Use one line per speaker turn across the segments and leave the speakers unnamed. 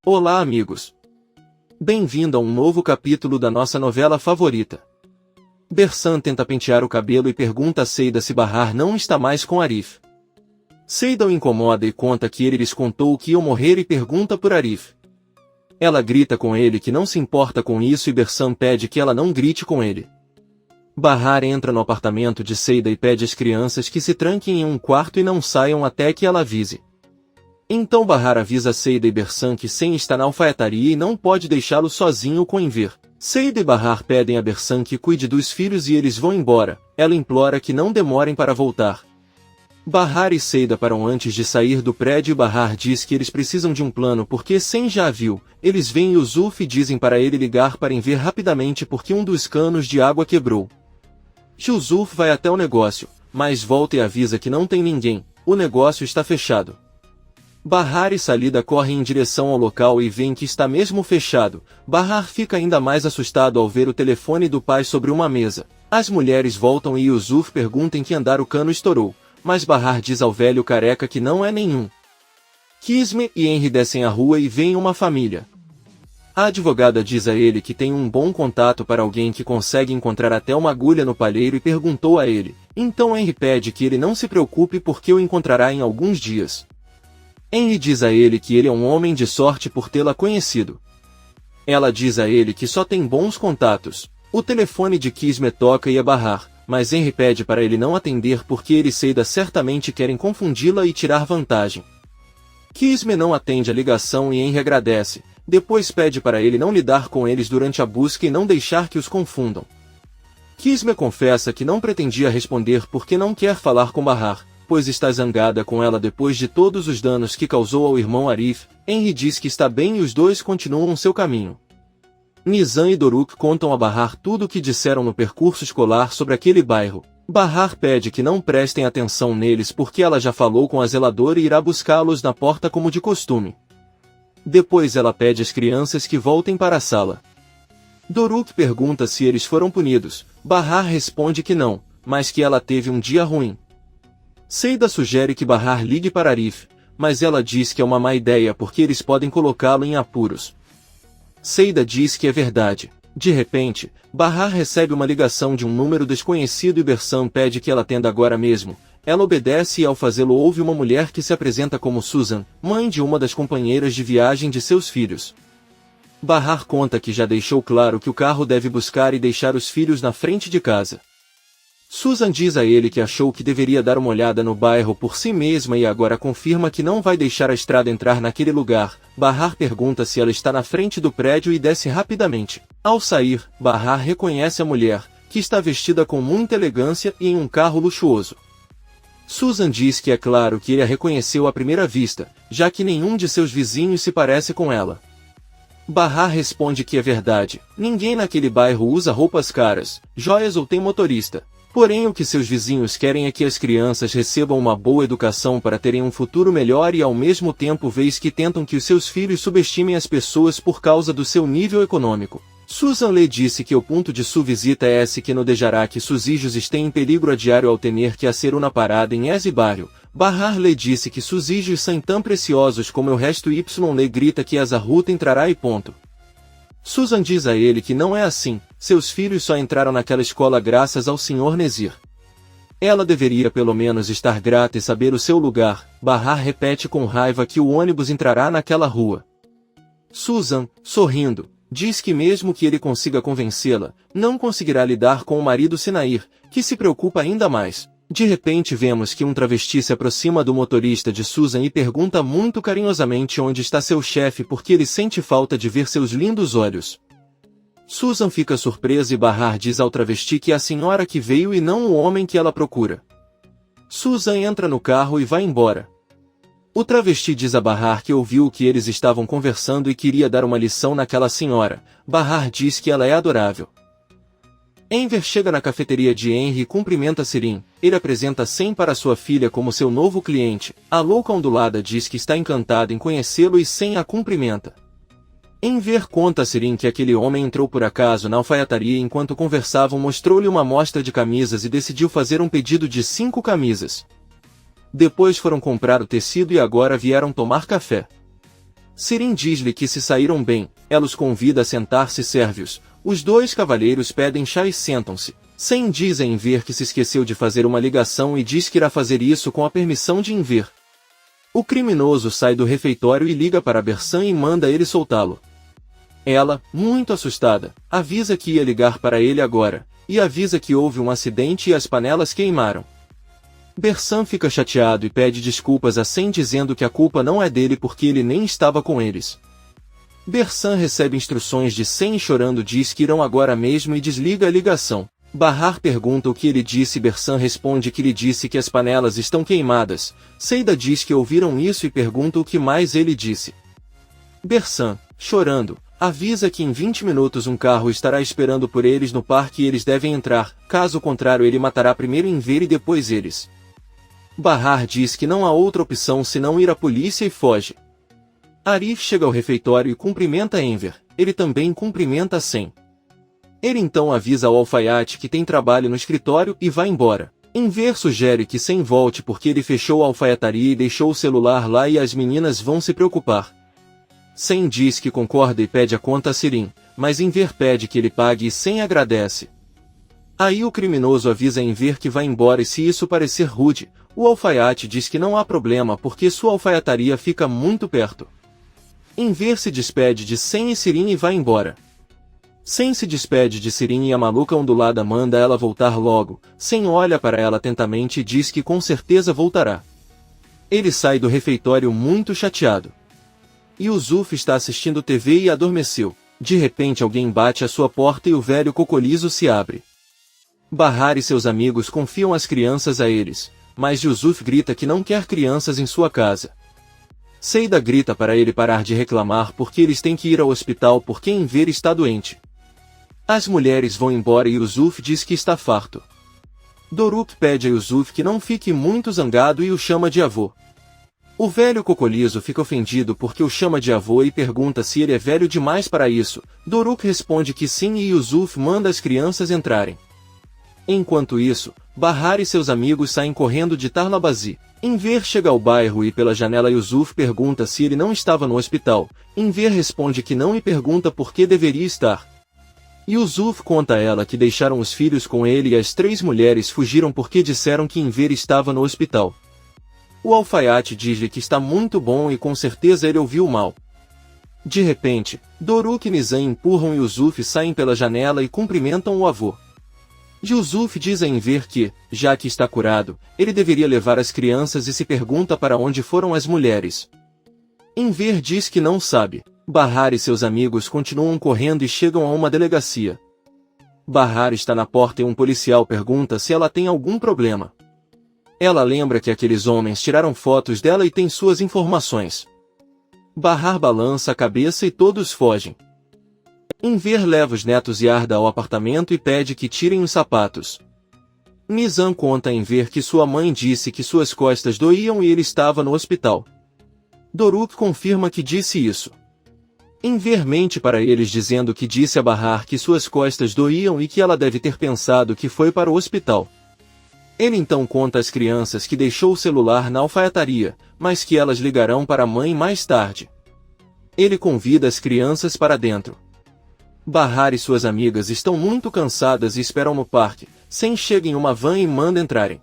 Olá, amigos! Bem-vindo a um novo capítulo da nossa novela favorita. Bersan tenta pentear o cabelo e pergunta a Seida se Bahar não está mais com Arif. Seida o incomoda e conta que ele lhes contou que iam morrer e pergunta por Arif. Ela grita com ele que não se importa com isso e Bersan pede que ela não grite com ele. Bahar entra no apartamento de Seida e pede às crianças que se tranquem em um quarto e não saiam até que ela avise. Então Bahar avisa Seida e Bersan que Sen está na alfaiataria e não pode deixá-lo sozinho com Enver. Seida e Bahar pedem a Bersan que cuide dos filhos e eles vão embora. Ela implora que não demorem para voltar. Bahar e Seida param antes de sair do prédio e Bahar diz que eles precisam de um plano porque Sen já a viu. Eles veem Yusuf e dizem para ele ligar para Enver rapidamente porque um dos canos de água quebrou. Yusuf vai até o negócio, mas volta e avisa que não tem ninguém. O negócio está fechado. Bahar e Salida correm em direção ao local e veem que está mesmo fechado. Bahar fica ainda mais assustado ao ver o telefone do pai sobre uma mesa. As mulheres voltam e Yusuf pergunta em que andar o cano estourou, mas Bahar diz ao velho careca que não é nenhum. Kisme e Henry descem a rua e veem uma família. A advogada diz a ele que tem um bom contato para alguém que consegue encontrar até uma agulha no palheiro e perguntou a ele. Então Henry pede que ele não se preocupe porque o encontrará em alguns dias. Henry diz a ele que ele é um homem de sorte por tê-la conhecido. Ela diz a ele que só tem bons contatos. O telefone de Kisme toca e é Bahar, mas Henry pede para ele não atender porque ele e Seida certamente querem confundi-la e tirar vantagem. Kisme não atende a ligação e Henry agradece, depois pede para ele não lidar com eles durante a busca e não deixar que os confundam. Kisme confessa que não pretendia responder porque não quer falar com Bahar, pois está zangada com ela depois de todos os danos que causou ao irmão Arif. Henry diz que está bem e os dois continuam seu caminho. Nizam e Doruk contam a Bahar tudo o que disseram no percurso escolar sobre aquele bairro. Bahar pede que não prestem atenção neles porque ela já falou com a zeladora e irá buscá-los na porta como de costume. Depois ela pede às crianças que voltem para a sala. Doruk pergunta se eles foram punidos. Bahar responde que não, mas que ela teve um dia ruim. Seida sugere que Bahar ligue para Arif, mas ela diz que é uma má ideia porque eles podem colocá-lo em apuros. Seida diz que é verdade. De repente, Bahar recebe uma ligação de um número desconhecido e Bersan pede que ela atenda agora mesmo. Ela obedece e ao fazê-lo ouve uma mulher que se apresenta como Susan, mãe de uma das companheiras de viagem de seus filhos. Bahar conta que já deixou claro que o carro deve buscar e deixar os filhos na frente de casa. Susan diz a ele que achou que deveria dar uma olhada no bairro por si mesma e agora confirma que não vai deixar a estrada entrar naquele lugar. Bahar pergunta se ela está na frente do prédio e desce rapidamente. Ao sair, Bahar reconhece a mulher, que está vestida com muita elegância e em um carro luxuoso. Susan diz que é claro que ele a reconheceu à primeira vista, já que nenhum de seus vizinhos se parece com ela. Bahar responde que é verdade. Ninguém naquele bairro usa roupas caras, joias ou tem motorista. Porém o que seus vizinhos querem é que as crianças recebam uma boa educação para terem um futuro melhor e ao mesmo tempo vês que tentam que os seus filhos subestimem as pessoas por causa do seu nível econômico. Susan lhe disse que o ponto de sua visita é esse que no dejará que seus hijos estão em perigo a diário ao ter que hacer uma parada em esse bairro. Bahar lhe disse que seus hijos são tão preciosos como o resto y lhe grita que essa ruta entrará e ponto. Susan diz a ele que não é assim, seus filhos só entraram naquela escola graças ao Sr. Nezir. Ela deveria pelo menos estar grata e saber o seu lugar. Bahar repete com raiva que o ônibus entrará naquela rua. Susan, sorrindo, diz que mesmo que ele consiga convencê-la, não conseguirá lidar com o marido Senair, que se preocupa ainda mais. De repente vemos que um travesti se aproxima do motorista de Susan e pergunta muito carinhosamente onde está seu chefe porque ele sente falta de ver seus lindos olhos. Susan fica surpresa e Bahar diz ao travesti que é a senhora que veio e não o homem que ela procura. Susan entra no carro e vai embora. O travesti diz a Bahar que ouviu o que eles estavam conversando e queria dar uma lição naquela senhora. Bahar diz que ela é adorável. Enver chega na cafeteria de Henry e cumprimenta Sirin. Ele apresenta Sen para sua filha como seu novo cliente. A louca ondulada diz que está encantada em conhecê-lo e Sen a cumprimenta. Enver conta a Sirin que aquele homem entrou por acaso na alfaiataria e enquanto conversavam mostrou-lhe uma amostra de camisas e decidiu fazer um pedido de 5 camisas. Depois foram comprar o tecido e agora vieram tomar café. Sirin diz-lhe que se saíram bem, ela os convida a sentar-se sérvios. Os dois cavalheiros pedem chá e sentam-se. Sem diz a Enver que se esqueceu de fazer uma ligação e diz que irá fazer isso com a permissão de Enver. O criminoso sai do refeitório e liga para Bersan e manda ele soltá-lo. Ela, muito assustada, avisa que ia ligar para ele agora, e avisa que houve um acidente e as panelas queimaram. Bersan fica chateado e pede desculpas a Sen dizendo que a culpa não é dele porque ele nem estava com eles. Bersan recebe instruções de Sen e chorando diz que irão agora mesmo e desliga a ligação. Bahar pergunta o que ele disse e Bersan responde que lhe disse que as panelas estão queimadas. Seida diz que ouviram isso e pergunta o que mais ele disse. Bersan, chorando, avisa que em 20 minutos um carro estará esperando por eles no parque e eles devem entrar, caso contrário ele matará primeiro Enver e depois eles. Bahar diz que não há outra opção senão ir à polícia e foge. Arif chega ao refeitório e cumprimenta Enver, ele também cumprimenta Sen. Ele então avisa ao alfaiate que tem trabalho no escritório e vai embora. Enver sugere que Sen volte porque ele fechou a alfaiataria e deixou o celular lá e as meninas vão se preocupar. Sen diz que concorda e pede a conta a Sirin, mas Enver pede que ele pague e Sen agradece. Aí o criminoso avisa Enver que vai embora e se isso parecer rude, o alfaiate diz que não há problema porque sua alfaiataria fica muito perto. Enver se despede de Sen e Sirin e vai embora. Sen se despede de Sirin e a maluca ondulada manda ela voltar logo. Sen olha para ela atentamente e diz que com certeza voltará. Ele sai do refeitório muito chateado. Yusuf está assistindo TV e adormeceu. De repente alguém bate à sua porta e o velho cocolizo se abre. Bahar e seus amigos confiam as crianças a eles, mas Yusuf grita que não quer crianças em sua casa. Seida grita para ele parar de reclamar porque eles têm que ir ao hospital porque Enver está doente. As mulheres vão embora e Yusuf diz que está farto. Doruk pede a Yusuf que não fique muito zangado e o chama de avô. O velho cocolizo fica ofendido porque o chama de avô e pergunta se ele é velho demais para isso. Doruk responde que sim e Yusuf manda as crianças entrarem. Enquanto isso, Bahar e seus amigos saem correndo de Tarlabazi. Enver chega ao bairro e pela janela Yusuf pergunta se ele não estava no hospital. Enver responde que não e pergunta por que deveria estar. Yusuf conta a ela que deixaram os filhos com ele e as 3 mulheres fugiram porque disseram que Enver estava no hospital. O alfaiate diz-lhe que está muito bom e com certeza ele ouviu mal. De repente, Doruk e Nizam empurram Yusuf e saem pela janela e cumprimentam o avô. Yusuf diz a Enver que, já que está curado, ele deveria levar as crianças e se pergunta para onde foram as mulheres. Enver diz que não sabe. Bahar e seus amigos continuam correndo e chegam a uma delegacia. Bahar está na porta e um policial pergunta se ela tem algum problema. Ela lembra que aqueles homens tiraram fotos dela e tem suas informações. Bahar balança a cabeça e todos fogem. Enver leva os netos e Arda ao apartamento e pede que tirem os sapatos. Nizam conta a Enver que sua mãe disse que suas costas doíam e ele estava no hospital. Doruk confirma que disse isso. Enver mente para eles dizendo que disse a Bahar que suas costas doíam e que ela deve ter pensado que foi para o hospital. Ele então conta às crianças que deixou o celular na alfaiataria, mas que elas ligarão para a mãe mais tarde. Ele convida as crianças para dentro. Bahar e suas amigas estão muito cansadas e esperam no parque. Sen chega em uma van e manda entrarem.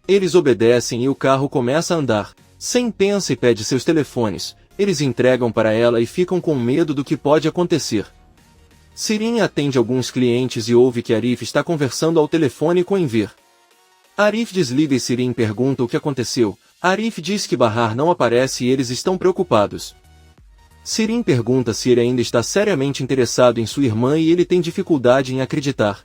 Eles obedecem e o carro começa a andar. Sen pensa e pede seus telefones. Eles entregam para ela e ficam com medo do que pode acontecer. Sirin atende alguns clientes e ouve que Arif está conversando ao telefone com Enver. Arif desliga e Sirin pergunta o que aconteceu. Arif diz que Bahar não aparece e eles estão preocupados. Sirin pergunta se ele ainda está seriamente interessado em sua irmã e ele tem dificuldade em acreditar.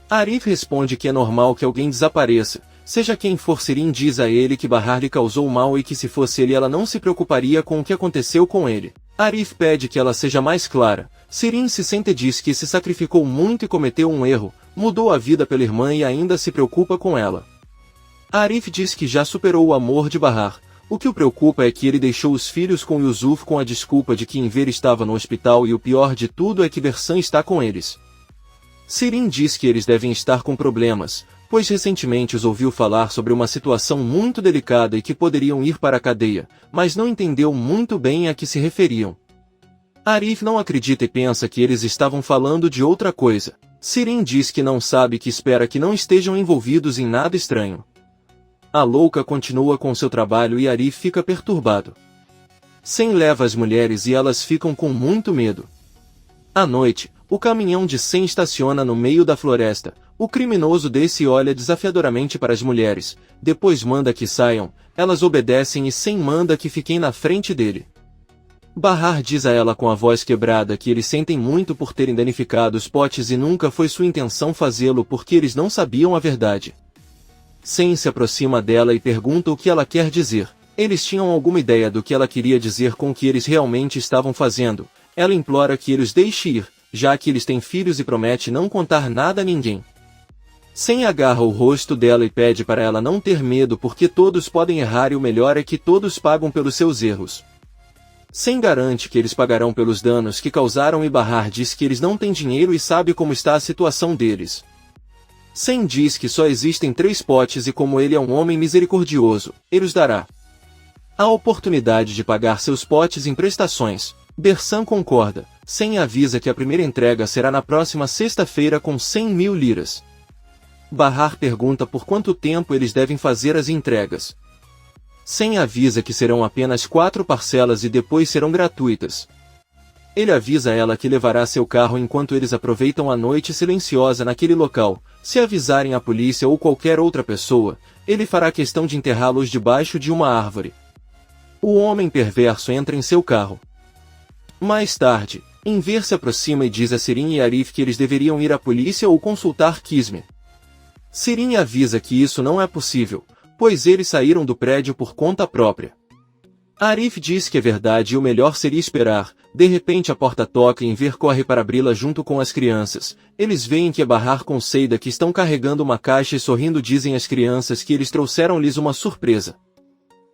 Arif responde que é normal que alguém desapareça. Seja quem for, Sirin diz a ele que Bahar lhe causou mal e que se fosse ele ela não se preocuparia com o que aconteceu com ele. Arif pede que ela seja mais clara. Sirin se sente e diz que se sacrificou muito e cometeu um erro, mudou a vida pela irmã e ainda se preocupa com ela. Arif diz que já superou o amor de Bahar. O que o preocupa é que ele deixou os filhos com Yusuf com a desculpa de que Enver estava no hospital e o pior de tudo é que Bersan está com eles. Sirin diz que eles devem estar com problemas, pois recentemente os ouviu falar sobre uma situação muito delicada e que poderiam ir para a cadeia, mas não entendeu muito bem a que se referiam. Arif não acredita e pensa que eles estavam falando de outra coisa. Sirin diz que não sabe e que espera que não estejam envolvidos em nada estranho. A louca continua com seu trabalho e Arif fica perturbado. Sen leva as mulheres e elas ficam com muito medo. À noite, o caminhão de Sen estaciona no meio da floresta. O criminoso desce e olha desafiadoramente para as mulheres, depois manda que saiam, elas obedecem e Sen manda que fiquem na frente dele. Bahar diz a ela com a voz quebrada que eles sentem muito por terem danificado os potes e nunca foi sua intenção fazê-lo porque eles não sabiam a verdade. Sen se aproxima dela e pergunta o que ela quer dizer. Eles tinham alguma ideia do que ela queria dizer com o que eles realmente estavam fazendo. Ela implora que ele os deixe ir, já que eles têm filhos e promete não contar nada a ninguém. Sen agarra o rosto dela e pede para ela não ter medo porque todos podem errar e o melhor é que todos pagam pelos seus erros. Sen garante que eles pagarão pelos danos que causaram e Bahar diz que eles não têm dinheiro e sabe como está a situação deles. Sen diz que só existem 3 potes e como ele é um homem misericordioso, ele os dará a oportunidade de pagar seus potes em prestações. Bersan concorda. Sen avisa que a primeira entrega será na próxima sexta-feira com 100.000 liras. Bahar pergunta por quanto tempo eles devem fazer as entregas. Sen avisa que serão apenas 4 parcelas e depois serão gratuitas. Ele avisa ela que levará seu carro enquanto eles aproveitam a noite silenciosa naquele local. Se avisarem a polícia ou qualquer outra pessoa, ele fará questão de enterrá-los debaixo de uma árvore. O homem perverso entra em seu carro. Mais tarde, Enver se aproxima e diz a Sirin e Arif que eles deveriam ir à polícia ou consultar Kismet. Sirin avisa que isso não é possível, pois eles saíram do prédio por conta própria. Arif diz que é verdade e o melhor seria esperar. De repente a porta toca e Enver corre para abri-la junto com as crianças. Eles veem que é Bahar com Seida que estão carregando uma caixa e sorrindo dizem às crianças que eles trouxeram-lhes uma surpresa.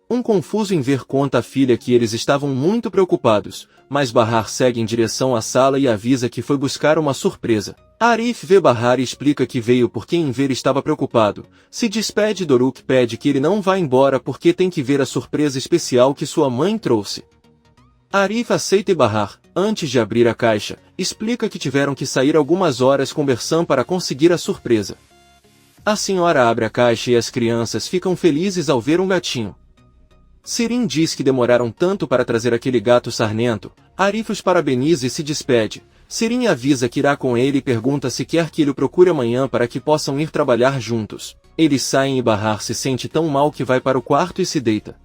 Um confuso Enver conta à filha que eles estavam muito preocupados, mas Bahar segue em direção à sala e avisa que foi buscar uma surpresa. Arif vê Bahar e explica que veio porque Enver estava preocupado. Se despede Doruk pede que ele não vá embora porque tem que ver a surpresa especial que sua mãe trouxe. Arif aceita e Bahar, antes de abrir a caixa, explica que tiveram que sair algumas horas com Bersan para conseguir a surpresa. A senhora abre a caixa e as crianças ficam felizes ao ver um gatinho. Sirin diz que demoraram tanto para trazer aquele gato sarnento. Arif os parabeniza e se despede. Sirin avisa que irá com ele e pergunta se quer que ele o procure amanhã para que possam ir trabalhar juntos. Eles saem e Bahar se sente tão mal que vai para o quarto e se deita.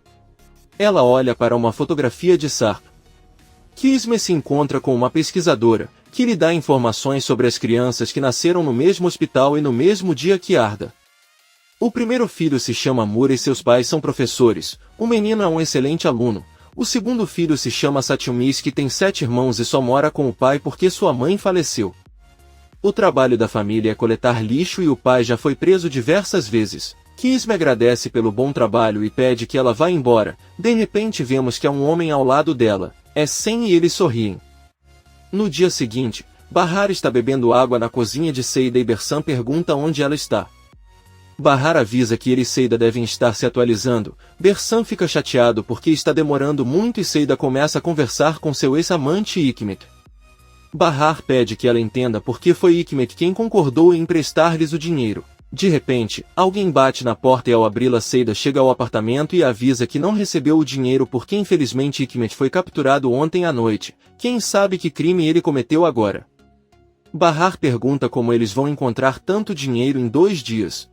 Ela olha para uma fotografia de Sarp. Kismet se encontra com uma pesquisadora, que lhe dá informações sobre as crianças que nasceram no mesmo hospital e no mesmo dia que Arda. O primeiro filho se chama Mura e seus pais são professores. O menino é um excelente aluno. O segundo filho se chama Satyumis que tem 7 irmãos e só mora com o pai porque sua mãe faleceu. O trabalho da família é coletar lixo e o pai já foi preso diversas vezes. Kismet agradece pelo bom trabalho e pede que ela vá embora. De repente vemos que há um homem ao lado dela. É Sen e eles sorriem. No dia seguinte, Bahar está bebendo água na cozinha de Seida e Bersan pergunta onde ela está. Bahar avisa que ele e Seida devem estar se atualizando. Bersan fica chateado porque está demorando muito e Seida começa a conversar com seu ex-amante Hikmet. Bahar pede que ela entenda porque foi Hikmet quem concordou em emprestar-lhes o dinheiro. De repente, alguém bate na porta e ao abri-la Seida chega ao apartamento e avisa que não recebeu o dinheiro porque infelizmente Hikmet foi capturado ontem à noite. Quem sabe que crime ele cometeu agora? Bahar pergunta como eles vão encontrar tanto dinheiro em 2 dias.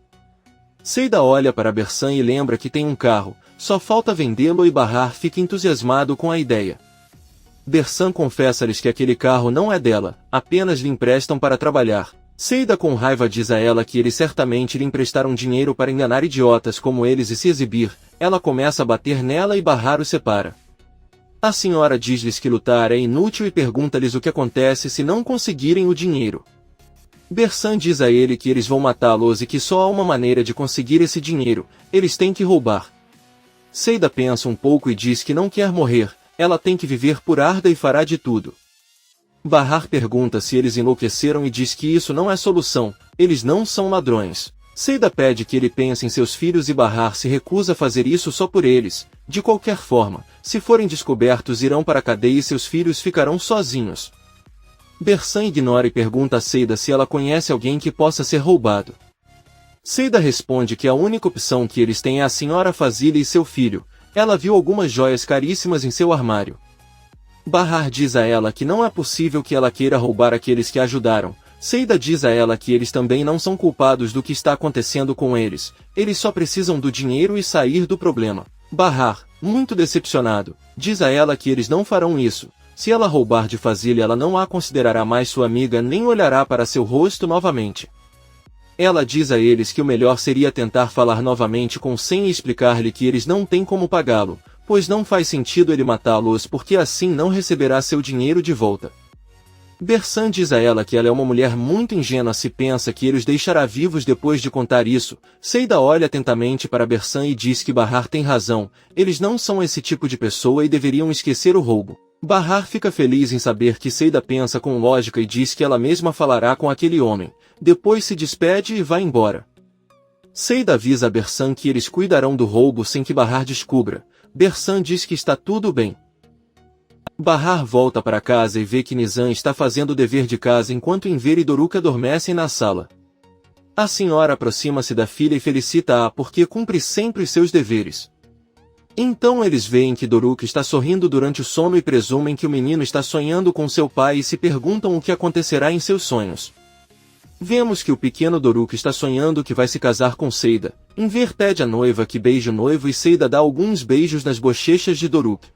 Seida olha para Bersan e lembra que tem um carro, só falta vendê-lo e Bahar fica entusiasmado com a ideia. Bersan confessa-lhes que aquele carro não é dela, apenas lhe emprestam para trabalhar. Seida com raiva diz a ela que eles certamente lhe emprestaram dinheiro para enganar idiotas como eles e se exibir. Ela começa a bater nela e Bahar os separa. A senhora diz-lhes que lutar é inútil e pergunta-lhes o que acontece se não conseguirem o dinheiro. Bersan diz a ele que eles vão matá-los e que só há uma maneira de conseguir esse dinheiro, eles têm que roubar. Seida pensa um pouco e diz que não quer morrer, ela tem que viver por Arda e fará de tudo. Bahar pergunta se eles enlouqueceram e diz que isso não é solução, eles não são ladrões. Seida pede que ele pense em seus filhos e Bahar se recusa a fazer isso só por eles. De qualquer forma, se forem descobertos irão para a cadeia e seus filhos ficarão sozinhos. Bersan ignora e pergunta a Seida se ela conhece alguém que possa ser roubado. Seida responde que a única opção que eles têm é a senhora Fazile e seu filho. Ela viu algumas joias caríssimas em seu armário. Bahar diz a ela que não é possível que ela queira roubar aqueles que a ajudaram. Seida diz a ela que eles também não são culpados do que está acontecendo com eles só precisam do dinheiro e sair do problema. Bahar, muito decepcionado, diz a ela que eles não farão isso. Se ela roubar de Fazile ela não a considerará mais sua amiga nem olhará para seu rosto novamente. Ela diz a eles que o melhor seria tentar falar novamente com Sen e explicar-lhe que eles não têm como pagá-lo, pois não faz sentido ele matá-los porque assim não receberá seu dinheiro de volta. Bersan diz a ela que ela é uma mulher muito ingênua se pensa que ele os deixará vivos depois de contar isso. Seida olha atentamente para Bersan e diz que Bahar tem razão, eles não são esse tipo de pessoa e deveriam esquecer o roubo. Bahar fica feliz em saber que Seida pensa com lógica e diz que ela mesma falará com aquele homem. Depois se despede e vai embora. Seida avisa a Bersan que eles cuidarão do roubo sem que Bahar descubra. Bersan diz que está tudo bem. Bahar volta para casa e vê que Nizam está fazendo o dever de casa enquanto Enver e Doruk adormecem na sala. A senhora aproxima-se da filha e felicita-a porque cumpre sempre seus deveres. Então eles veem que Doruk está sorrindo durante o sono e presumem que o menino está sonhando com seu pai e se perguntam o que acontecerá em seus sonhos. Vemos que o pequeno Doruk está sonhando que vai se casar com Seida. Enver pede à noiva que beije o noivo e Seida dá alguns beijos nas bochechas de Doruk.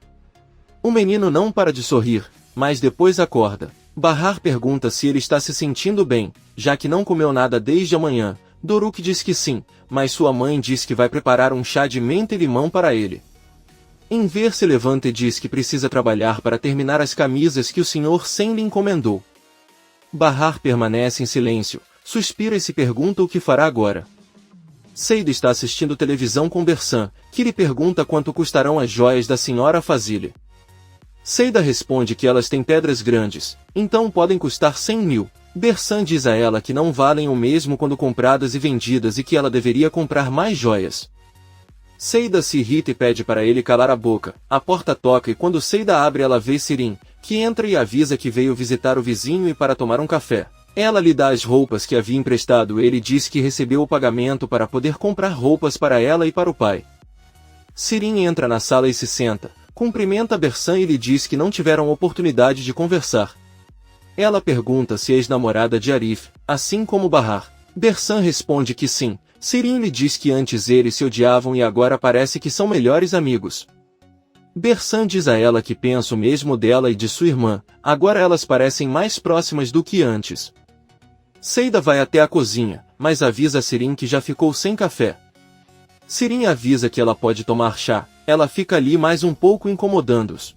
O menino não para de sorrir, mas depois acorda. Bahar pergunta se ele está se sentindo bem, já que não comeu nada desde a manhã. Doruk diz que sim, mas sua mãe diz que vai preparar um chá de menta e limão para ele. Enver se levanta e diz que precisa trabalhar para terminar as camisas que o Sr. Sen lhe encomendou. Bahar permanece em silêncio, suspira e se pergunta o que fará agora. Seida está assistindo televisão com Bersan, que lhe pergunta quanto custarão as joias da senhora Fazile. Seida responde que elas têm pedras grandes, então podem custar 100.000. Bersan diz a ela que não valem o mesmo quando compradas e vendidas e que ela deveria comprar mais joias. Seida se irrita e pede para ele calar a boca. A porta toca e quando Seida abre ela vê Sirin, que entra e avisa que veio visitar o vizinho e para tomar um café. Ela lhe dá as roupas que havia emprestado e ele diz que recebeu o pagamento para poder comprar roupas para ela e para o pai. Sirin entra na sala e se senta. Cumprimenta Bersan e lhe diz que não tiveram oportunidade de conversar. Ela pergunta se é ex-namorada de Arif, assim como Bahar. Bersan responde que sim. Sirin lhe diz que antes eles se odiavam e agora parece que são melhores amigos. Bersan diz a ela que pensa o mesmo dela e de sua irmã, agora elas parecem mais próximas do que antes. Seida vai até a cozinha, mas avisa a Sirin que já ficou sem café. Sirin avisa que ela pode tomar chá, ela fica ali mais um pouco incomodando-os.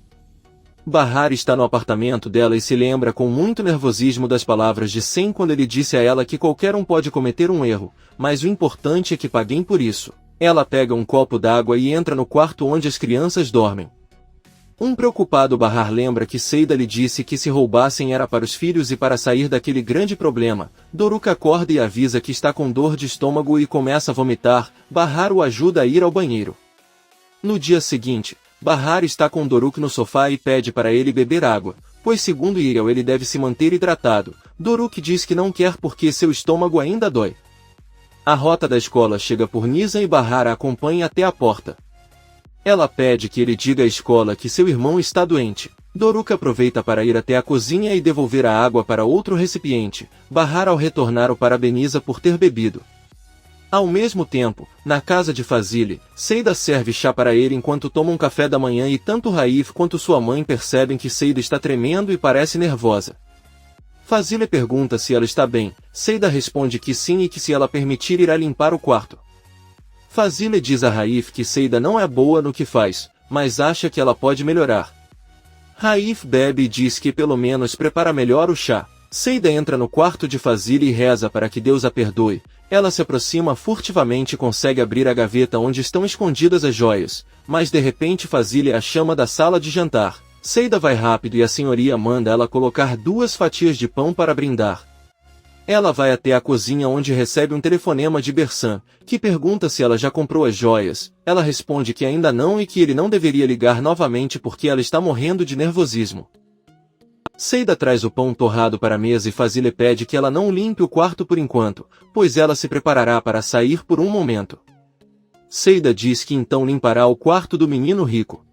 Bahar está no apartamento dela e se lembra com muito nervosismo das palavras de Sen quando ele disse a ela que qualquer um pode cometer um erro, mas o importante é que paguem por isso. Ela pega um copo d'água e entra no quarto onde as crianças dormem. Um preocupado Bahar lembra que Seida lhe disse que se roubassem era para os filhos e para sair daquele grande problema. Doruk acorda e avisa que está com dor de estômago e começa a vomitar. Bahar o ajuda a ir ao banheiro. No dia seguinte, Bahar está com Doruk no sofá e pede para ele beber água, pois segundo Iriel ele deve se manter hidratado. Doruk diz que não quer porque seu estômago ainda dói. A rota da escola chega por Nizam e Bahar a acompanha até a porta. Ela pede que ele diga à escola que seu irmão está doente. Doruk aproveita para ir até a cozinha e devolver a água para outro recipiente. Bahar ao retornar o parabeniza por ter bebido. Ao mesmo tempo, na casa de Fazile, Seida serve chá para ele enquanto toma um café da manhã e tanto Raif quanto sua mãe percebem que Seida está tremendo e parece nervosa. Fazile pergunta se ela está bem, Seida responde que sim e que se ela permitir irá limpar o quarto. Fazile diz a Raif que Seida não é boa no que faz, mas acha que ela pode melhorar. Raif bebe e diz que pelo menos prepara melhor o chá. Seida entra no quarto de Fazile e reza para que Deus a perdoe. Ela se aproxima furtivamente e consegue abrir a gaveta onde estão escondidas as joias, mas de repente Fazile a chama da sala de jantar. Seida vai rápido e a senhoria manda ela colocar 2 fatias de pão para brindar. Ela vai até a cozinha onde recebe um telefonema de Bersan, que pergunta se ela já comprou as joias. Ela responde que ainda não e que ele não deveria ligar novamente porque ela está morrendo de nervosismo. Seida traz o pão torrado para a mesa e Fazile pede que ela não limpe o quarto por enquanto, pois ela se preparará para sair por um momento. Seida diz que então limpará o quarto do menino rico.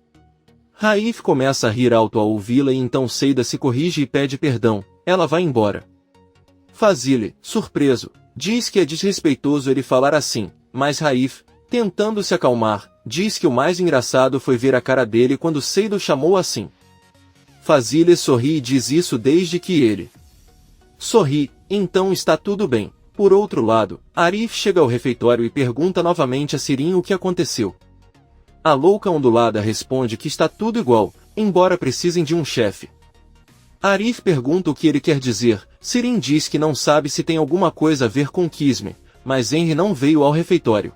Raif começa a rir alto ao ouvi-la e então Seida se corrige e pede perdão. Ela vai embora. Fazile, surpreso, diz que é desrespeitoso ele falar assim, mas Raif, tentando se acalmar, diz que o mais engraçado foi ver a cara dele quando Seida o chamou assim. Fazile sorri e diz isso desde que ele sorri, então está tudo bem. Por outro lado, Arif chega ao refeitório e pergunta novamente a Sirin o que aconteceu. A louca ondulada responde que está tudo igual, embora precisem de um chefe. Arif pergunta o que ele quer dizer. Sirin diz que não sabe se tem alguma coisa a ver com Kisme, mas Henry não veio ao refeitório.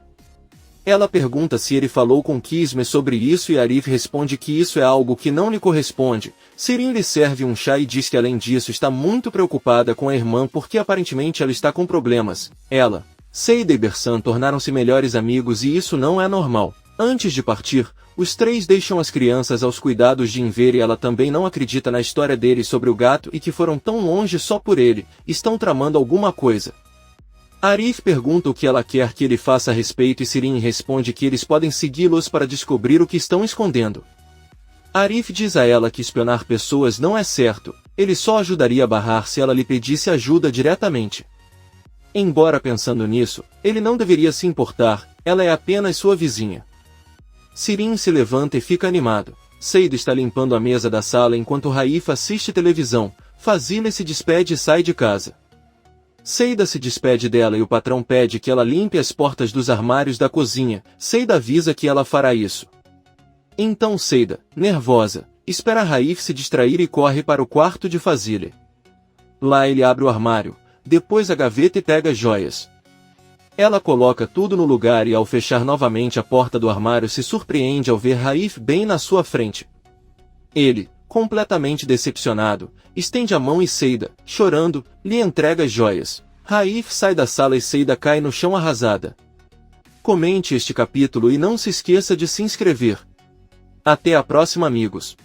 Ela pergunta se ele falou com Kisme sobre isso e Arif responde que isso é algo que não lhe corresponde. Sirin lhe serve um chá e diz que além disso está muito preocupada com a irmã porque aparentemente ela está com problemas. Ela, Seida e Bersan tornaram-se melhores amigos e isso não é normal. Antes de partir, os três deixam as crianças aos cuidados de Inver e ela também não acredita na história deles sobre o gato e que foram tão longe só por ele, estão tramando alguma coisa. Arif pergunta o que ela quer que ele faça a respeito e Sirin responde que eles podem segui-los para descobrir o que estão escondendo. Arif diz a ela que espionar pessoas não é certo, ele só ajudaria a barrar se ela lhe pedisse ajuda diretamente. Embora pensando nisso, ele não deveria se importar, ela é apenas sua vizinha. Sirin se levanta e fica animado. Seida está limpando a mesa da sala enquanto Raif assiste televisão. Fazile se despede e sai de casa. Seida se despede dela e o patrão pede que ela limpe as portas dos armários da cozinha. Seida avisa que ela fará isso. Então Seida, nervosa, espera Raif se distrair e corre para o quarto de Fazile. Lá ele abre o armário, depois a gaveta e pega as joias. Ela coloca tudo no lugar e ao fechar novamente a porta do armário se surpreende ao ver Raif bem na sua frente. Ele, completamente decepcionado, estende a mão e Seida, chorando, lhe entrega as joias. Raif sai da sala e Seida cai no chão arrasada. Comente este capítulo e não se esqueça de se inscrever. Até a próxima, amigos.